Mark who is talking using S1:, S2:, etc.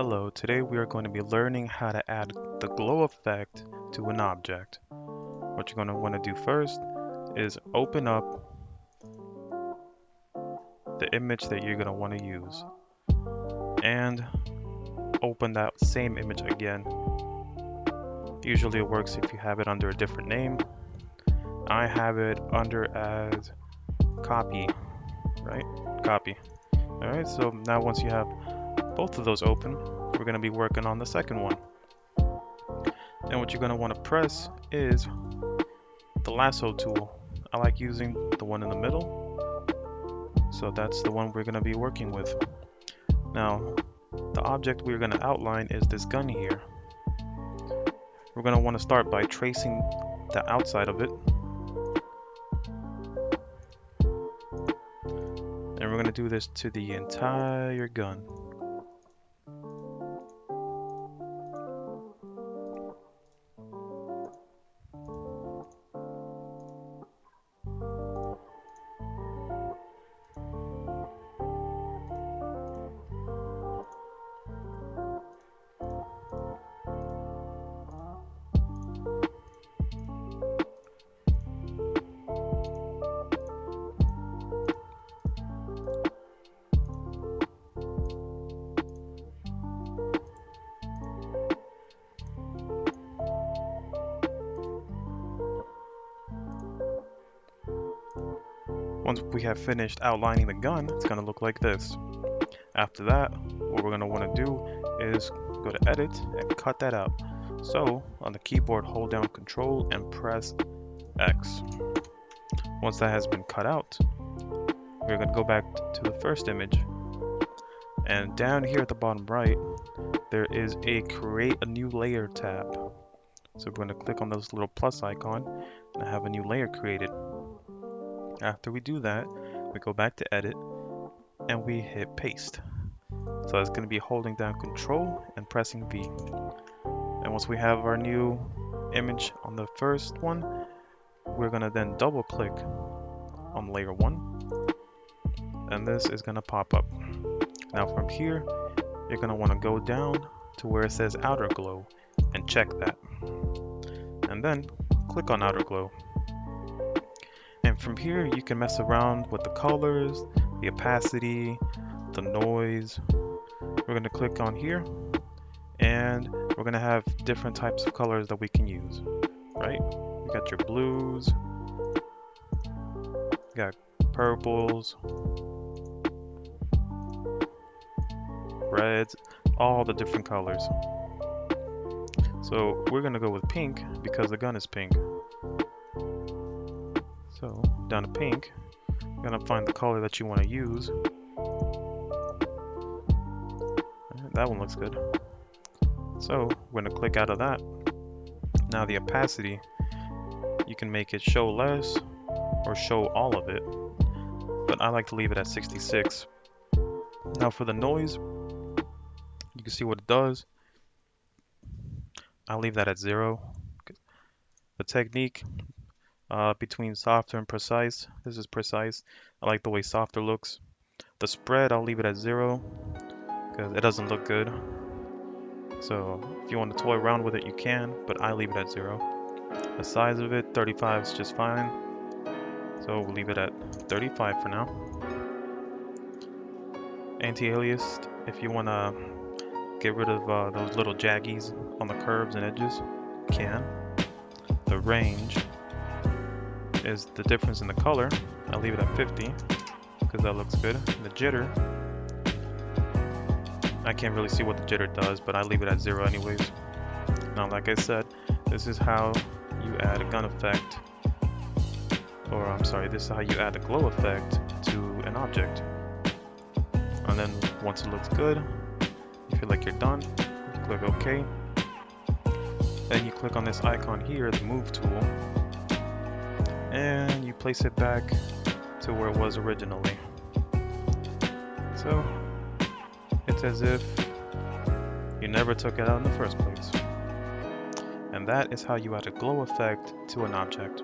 S1: Hello, today we are going to be learning how to add the glow effect to an object. What you're going to want to do first is open up the image that you're going to want to use and open that same image again. Usually it works if you have it under a different name. I have it under as copy, right? Copy. Alright, so now once you have both of those open, we're going to be working on the second one. And what you're going to want to press is the lasso tool. I like using the one in the middle, so that's the one we're going to be working with. Now, the object we're going to outline is this gun here. We're going to want to start by tracing the outside of it. And we're going to do this to the entire gun. Once we have finished outlining the gun, it's going to look like this. After that, what we're going to want to do is go to edit and cut that out. So on the keyboard, hold down Control and press X. Once that has been cut out, we're going to go back to the first image. And down here at the bottom right, there is a Create a New Layer tab. So we're going to click on this little plus icon and have a new layer created. After we do that, we go back to edit and we hit paste. So it's going to be holding down Control and pressing V. And once we have our new image on the first one, we're going to then double click on layer 1 and this is going to pop up. Now from here, you're going to want to go down to where it says outer glow and check that. And then click on outer glow. And from here, you can mess around with the colors, the opacity, the noise. We're going to click on here, and we're going to have different types of colors that we can use, right? You got your blues, you got purples, reds, all the different colors. So we're going to go with pink because the gun is pink. So down to pink, you're going to find the color that you want to use. That one looks good. So we're going to click out of that. Now the opacity, you can make it show less or show all of it, but I like to leave it at 66. Now for the noise, you can see what it does. I'll leave that at 0. The technique, between softer and precise. This is precise. I like the way softer looks. The spread, I'll leave it at 0 because it doesn't look good. So if you want to toy around with it, you can, but I leave it at 0. The size of it, 35 is just fine. So we'll leave it at 35 for now. Anti-alias, if you want to get rid of those little jaggies on the curves and edges, you can. The range is the difference in the color. I'll leave it at 50 because that looks good. The jitter, I can't really see what the jitter does, but I leave it at 0 anyways. Now like I said, this is how you add a gun effect, or I'm sorry, this is how you add a glow effect to an object. And then once it looks good, you feel like you're done, you click OK. Then you click on this icon here, the move tool, and you place it back to where it was originally. So it's as if you never took it out in the first place. And that is how you add a glow effect to an object.